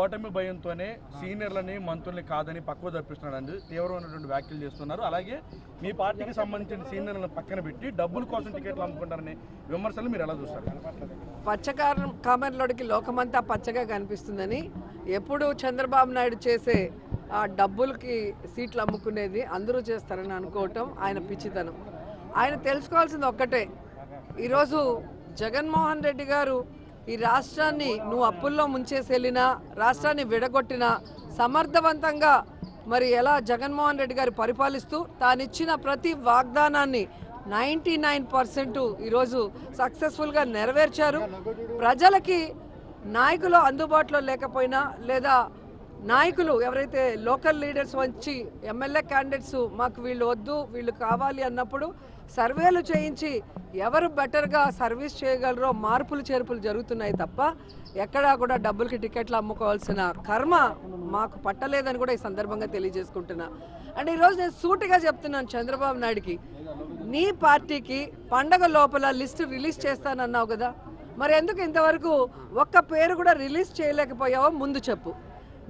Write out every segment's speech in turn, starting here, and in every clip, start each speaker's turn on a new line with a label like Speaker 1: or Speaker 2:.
Speaker 1: ఓటమి భయంతోనే సీనియర్లని మంత్రుల్ని కాదని పక్కకు తప్పిస్తున్నాడు తీవ్రమైనటువంటి వ్యాఖ్యలు చేస్తున్నారు. అలాగే మీ పార్టీకి సంబంధించిన సీనియర్లను పక్కన పెట్టి డబ్బుల కోసం టికెట్లు అమ్ముకుంటారనే విమర్శలు మీరు ఎలా చూస్తారు?
Speaker 2: కామెర్లోడికి లోకమంతా పచ్చగా కనిపిస్తుందని ఎప్పుడు చంద్రబాబు నాయుడు చేసే ఆ డబ్బులకి సీట్లు అమ్ముకునేది అందరూ చేస్తారని అనుకోవటం ఆయన పిచ్చితనం. ఆయన తెలుసుకోవాల్సింది ఒక్కటే, ఈరోజు జగన్మోహన్ రెడ్డి గారు ఈ రాష్ట్రాన్ని నువ్వు అప్పుల్లో ముంచేసి వెళ్ళినా, రాష్ట్రాన్ని విడగొట్టినా సమర్థవంతంగా మరి ఎలా జగన్మోహన్ రెడ్డి గారు పరిపాలిస్తూ తానిచ్చిన ప్రతి వాగ్దానాన్ని 99% ఈరోజు సక్సెస్ఫుల్గా నెరవేర్చారు. ప్రజలకి నాయకులు అందుబాటులో లేకపోయినా లేదా నాయకులు ఎవరైతే లోకల్ లీడర్స్ వచ్చి ఎమ్మెల్యే క్యాండిడేట్స్ మాకు వీళ్ళు వద్దు వీళ్ళు కావాలి అన్నప్పుడు సర్వేలు చేయించి ఎవరు బెటర్గా సర్వీస్ చేయగలరో మార్పులు చేర్పులు జరుగుతున్నాయి తప్ప ఎక్కడా కూడా డబ్బులకి టికెట్లు అమ్ముకోవాల్సిన కర్మ మాకు పట్టలేదని కూడా ఈ సందర్భంగా తెలియజేసుకుంటున్నా. అంటే ఈరోజు నేను సూటిగా చెప్తున్నాను చంద్రబాబు నాయుడుకి, నీ పార్టీకి పండగ లోపల లిస్టు రిలీజ్ చేస్తానన్నావు కదా, మరి ఎందుకు ఇంతవరకు ఒక్క పేరు కూడా రిలీజ్ చేయలేకపోయావో ముందు చెప్పు.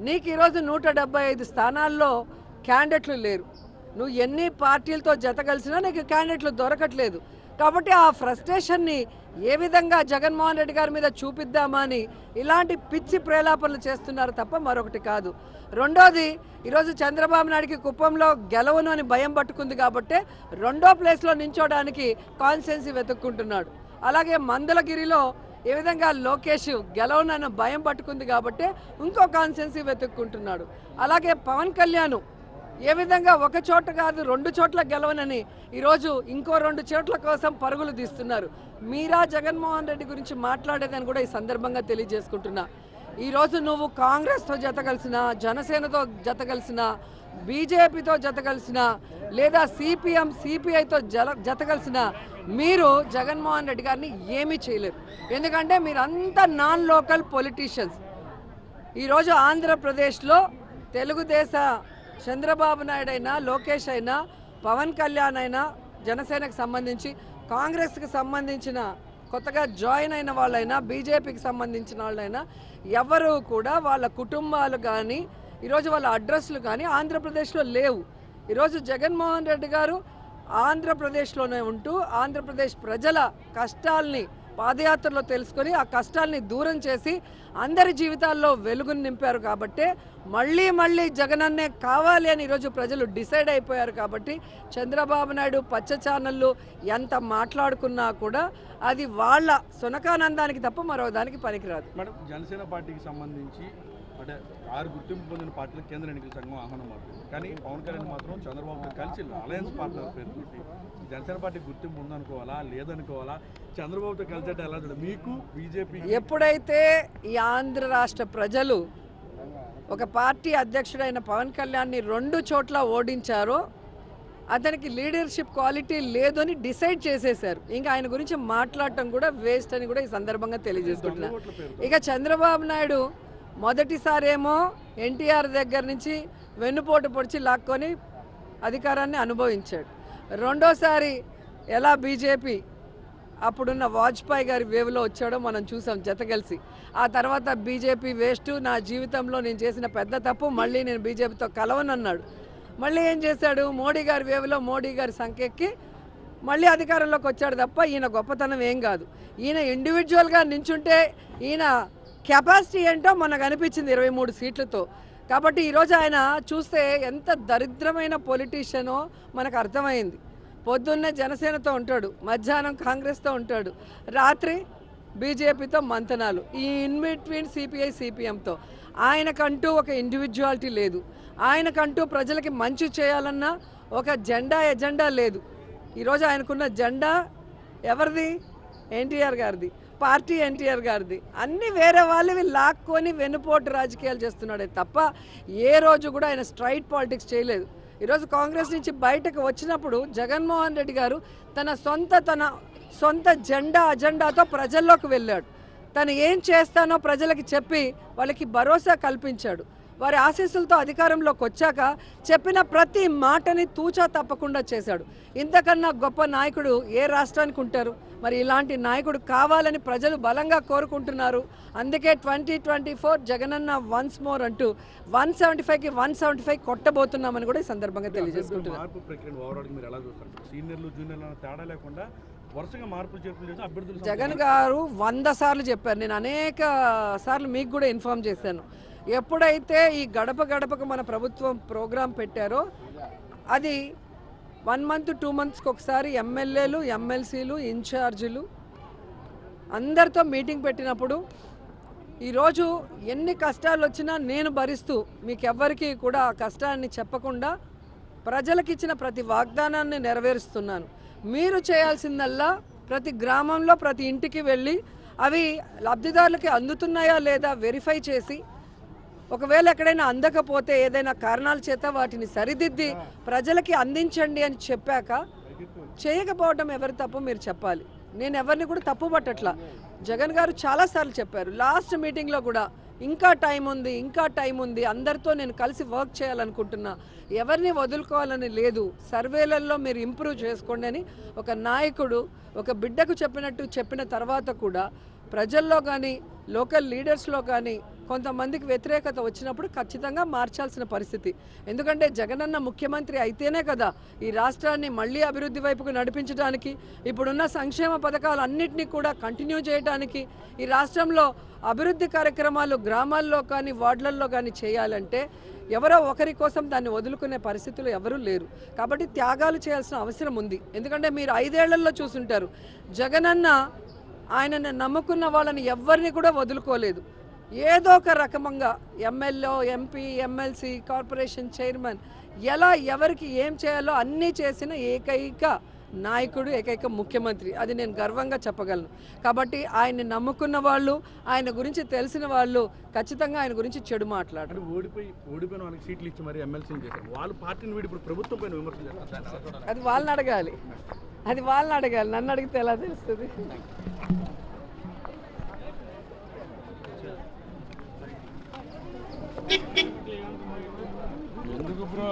Speaker 2: నీకు ఈరోజు 175 స్థానాల్లో క్యాండిడేట్లు లేరు. నువ్వు ఎన్ని పార్టీలతో జత కలిసినా నీకు క్యాండిడేట్లు దొరకట్లేదు. కాబట్టి ఆ ఫ్రస్ట్రేషన్ని ఏ విధంగా జగన్మోహన్ రెడ్డి గారి మీద చూపిద్దామా అని ఇలాంటి పిచ్చి ప్రేలాపనలు చేస్తున్నారు తప్ప మరొకటి కాదు. రెండోది, ఈరోజు చంద్రబాబు నాయుడికి కుప్పంలో గెలవను అని భయం పట్టుకుంది కాబట్టి 2వ ప్లేస్లో నించోడానికి కాన్స్టిట్యుయెన్సీ వెతుక్కుంటున్నాడు. అలాగే మందలగిరిలో ఏ విధంగా లోకేష్ గెలవనన్న భయం పట్టుకుంది కాబట్టి ఇంకో కాన్స్టిట్యుయెన్సీ వెతుక్కుంటున్నాడు. అలాగే పవన్ కళ్యాణ్ ఏ విధంగా ఒక చోట కాదు 2 చోట్ల గెలవనని ఈరోజు ఇంకో 2 చోట్ల కోసం పరుగులు తీస్తున్నారు. మీరా జగన్మోహన్ రెడ్డి గురించి మాట్లాడేదని కూడా ఈ సందర్భంగా తెలియజేసుకుంటున్నా. ఈరోజు నువ్వు కాంగ్రెస్తో జత కలిసిన, జనసేనతో జత కలిసిన, బీజేపీతో జత కలిసిన లేదా సిపిఎం సిపిఐతో జత కలిసిన మీరు జగన్మోహన్ రెడ్డి గారిని ఏమీ చేయలేరు. ఎందుకంటే మీరంతా నాన్ లోకల్ పొలిటీషియన్స్. ఈరోజు ఆంధ్రప్రదేశ్లో తెలుగుదేశ చంద్రబాబు నాయుడు అయినా, లోకేష్ అయినా, పవన్ కళ్యాణ్ అయినా, జనసేనకు సంబంధించి కాంగ్రెస్కి సంబంధించిన కొత్తగా జాయిన్ అయిన వాళ్ళైనా, బీజేపీకి సంబంధించిన వాళ్ళైనా ఎవరు కూడా వాళ్ళ కుటుంబాలు కానీ ఈరోజు వాళ్ళ అడ్రస్లు కానీ ఆంధ్రప్రదేశ్లో లేవు. ఈరోజు జగన్మోహన్ రెడ్డి గారు ఆంధ్రప్రదేశ్లోనే ఉంటూ ఆంధ్రప్రదేశ్ ప్రజల కష్టాల్ని పాదయాత్రలో తెలుసుకొని ఆ కష్టాల్ని దూరం చేసి అందరి జీవితాల్లో వెలుగును నింపారు. కాబట్టి మళ్ళీ జగనన్నే కావాలి అని ఈరోజు ప్రజలు డిసైడ్ అయిపోయారు. కాబట్టి చంద్రబాబు నాయుడు పచ్చ ఛానళ్ళు ఎంత మాట్లాడుకున్నా కూడా అది వాళ్ళ సునకానందానికి తప్ప మరో దానికి పనికిరాదు.
Speaker 1: మేడం, జనసేన పార్టీకి సంబంధించి అంటే 6 గుర్తింపు పొందిన పార్టీలు కేంద్ర ఎన్నికల సంఘం ఆహ్వానం అవుతుంది. కానీ పవన్ కళ్యాణ్ మాత్రం చంద్రబాబుతో కలిసి అలయన్స్ పార్ట్నర్ పేరుతోటి జనసేన పార్టీ గుర్తింపు ఉందనుకోవాలా లేదనుకోవాలా, చంద్రబాబుతో కలిసి అంటే ఎలా చూడాలి? మీకు బీజేపీ
Speaker 2: ఎప్పుడైతే ఈ ఆంధ్ర రాష్ట్ర ప్రజలు ఒక పార్టీ అధ్యక్షుడైన పవన్ కళ్యాణ్ని 2 చోట్ల ఓడించారో అతనికి లీడర్షిప్ క్వాలిటీ లేదు అని డిసైడ్ చేసేశారు. ఇంకా ఆయన గురించి మాట్లాడటం కూడా వేస్ట్ అని కూడా ఈ సందర్భంగా తెలియజేసుకుంటున్నా. ఇక చంద్రబాబు నాయుడు మొదటిసారేమో ఎన్టీఆర్ దగ్గర నుంచి వెన్నుపోటు పొడిచి లాక్కొని అధికారాన్ని అనుభవించాడు. రెండోసారి ఎలా బీజేపీ అప్పుడున్న వాజ్పేయి గారి వేవ్లో వచ్చాడో మనం చూసాం జత కలిసి. ఆ తర్వాత బీజేపీ వేస్ట్, నా జీవితంలో నేను చేసిన పెద్ద తప్పు, మళ్ళీ నేను బీజేపీతో కలవనన్నాడు. మళ్ళీ ఏం చేశాడు? మోడీ గారి వేవ్లో మోడీ గారి సంఖ్యకి మళ్ళీ అధికారంలోకి వచ్చాడు తప్ప ఈయన గొప్పతనం ఏం కాదు. ఈయన ఇండివిజువల్గా నించుంటే ఈయన కెపాసిటీ ఏంటో మనకు అనిపించింది 23 సీట్లతో. కాబట్టి ఈరోజు ఆయన చూస్తే ఎంత దరిద్రమైన పొలిటీషియనో మనకు అర్థమైంది. పొద్దున్నే జనసేనతో ఉంటాడు, మధ్యాహ్నం కాంగ్రెస్తో ఉంటాడు, రాత్రి బీజేపీతో మంతనాలు, ఈ ఇన్ బిట్వీన్ సిపిఐ సిపిఎంతో. ఆయనకంటూ ఒక ఇండివిజువాలిటీ లేదు. ఆయనకంటూ ప్రజలకి మంచి చేయాలన్న ఒక ఎజెండా లేదు. ఈరోజు ఆయనకున్న జెండా ఎవరిది? ఎన్టీఆర్ గారిది, పార్టీ ఎన్టీఆర్ గారిది. అన్నీ వేరే వాళ్ళవి లాక్కొని వెన్నుపోటు రాజకీయాలు చేస్తున్నాడే తప్ప ఏ రోజు కూడా ఆయన స్ట్రైట్ పాలిటిక్స్ చేయలేదు. ఈరోజు కాంగ్రెస్ నుంచి బయటకు వచ్చినప్పుడు జగన్మోహన్ రెడ్డి గారు తన సొంత అజెండాతో ప్రజల్లోకి వెళ్ళాడు. తను ఏం చేస్తానో ప్రజలకి చెప్పి వాళ్ళకి భరోసా కల్పించాడు. వారి ఆశీస్సులతో అధికారంలోకి వచ్చాక చెప్పిన ప్రతి మాటని తూచా తప్పకుండా చేశాడు. ఇంతకన్నా గొప్ప నాయకుడు ఏ రాష్ట్రానికి ఉంటారు? మరి ఇలాంటి నాయకుడు కావాలని ప్రజలు బలంగా కోరుకుంటున్నారు. అందుకే 2024 జగనన్న వన్స్ మోర్ అంటూ 175కి 175 కొట్టబోతున్నామని కూడా ఈ సందర్భంగా తెలియజేసుకుంటున్నారు.
Speaker 1: మార్పు ప్రక్రియను ఓవరాల్ మీరు ఎలా చూస్తారు? సీనియర్లు జూనియర్లు అన్న తేడా లేకుండా వరుసగా మార్పులు చేర్పులు చేసి అభ్యర్థులు
Speaker 2: జగన్ గారు 100 సార్లు చెప్పారు. నేను అనేక సార్లు మీకు కూడా ఇన్ఫార్మ్ చేశాను. ఎప్పుడైతే ఈ గడప గడపకు మన ప్రభుత్వం ప్రోగ్రాం పెట్టారో అది 1 మంత్ 2 మంత్స్కి ఒకసారి ఎమ్మెల్యేలు, ఎమ్మెల్సీలు, ఇన్ఛార్జీలు అందరితో మీటింగ్ పెట్టినప్పుడు ఈరోజు ఎన్ని కష్టాలు వచ్చినా నేను భరిస్తూ మీకెవ్వరికీ కూడా ఆ కష్టాన్ని చెప్పకుండా ప్రజలకు ఇచ్చిన ప్రతి వాగ్దానాన్ని నెరవేరుస్తున్నాను. మీరు చేయాల్సిందల్లా ప్రతి గ్రామంలో ప్రతి ఇంటికి వెళ్ళి అవి లబ్ధిదారులకి అందుతున్నాయా లేదా వెరిఫై చేసి, ఒకవేళ ఎక్కడైనా అందకపోతే ఏదైనా కారణాల చేత వాటిని సరిదిద్ది ప్రజలకి అందించండి అని చెప్పాక చేయకపోవడం ఎవరి తప్పు మీరు చెప్పాలి. నేను ఎవరిని కూడా తప్పు పట్టట్లా. జగన్ గారు చాలాసార్లు చెప్పారు. లాస్ట్ మీటింగ్లో కూడా ఇంకా టైం ఉంది, ఇంకా టైం ఉంది, అందరితో నేను కలిసి వర్క్ చేయాలనుకుంటున్నా, ఎవరిని వదులుకోవాలని లేదు, సర్వేలలో మీరు ఇంప్రూవ్ చేసుకోండి అని ఒక నాయకుడు ఒక బిడ్డకు చెప్పినట్టు చెప్పిన తర్వాత కూడా ప్రజల్లో కానీ లోకల్ లీడర్స్లో కానీ కొంతమందికి వ్యతిరేకత వచ్చినప్పుడు ఖచ్చితంగా మార్చాల్సిన పరిస్థితి. ఎందుకంటే జగనన్న ముఖ్యమంత్రి అయితేనే కదా ఈ రాష్ట్రాన్ని మళ్ళీ అభివృద్ధి వైపుకు నడిపించడానికి, ఇప్పుడున్న సంక్షేమ పథకాలన్నింటినీ కూడా కంటిన్యూ చేయడానికి, ఈ రాష్ట్రంలో అభివృద్ధి కార్యక్రమాలు గ్రామాల్లో కానీ వార్డులలో కానీ చేయాలంటే ఎవరో ఒకరి కోసం దాన్ని వదులుకునే పరిస్థితులు ఎవరూ లేరు. కాబట్టి త్యాగాలు చేయాల్సిన అవసరం ఉంది. ఎందుకంటే మీరు 5 ఏళ్లలో చూసుంటారు, జగనన్న ఆయనను నమ్ముకున్న వాళ్ళని ఎవరిని కూడా వదులుకోలేదు. ఏదో ఒక రకంగా MLA, MP, MLC, corporation chairman ఎలా ఎవరికి ఏం చేయాలో అన్నీ చేసిన ఏకైక నాయకుడు, ఏకైక ముఖ్యమంత్రి. అది నేను గర్వంగా చెప్పగలను. కాబట్టి ఆయన్ని నమ్ముకున్న వాళ్ళు, ఆయన గురించి తెలిసిన వాళ్ళు ఖచ్చితంగా ఆయన గురించి చెడు మాట్లాడరు.
Speaker 1: ఓడిపోయిన వాళ్ళకి సీట్లు ఇచ్చి మరి ఎమ్మెల్సీని చేశారు. వాళ్ళు పార్టీని వీడి ఇప్పుడు ప్రభుత్వం పైన విమర్శలు చేస్తారు.
Speaker 2: అది వాళ్ళని అడగాలి, నన్ను అడిగితే ఎలా తెలుస్తుంది?
Speaker 1: ఎందుకు బ్రో?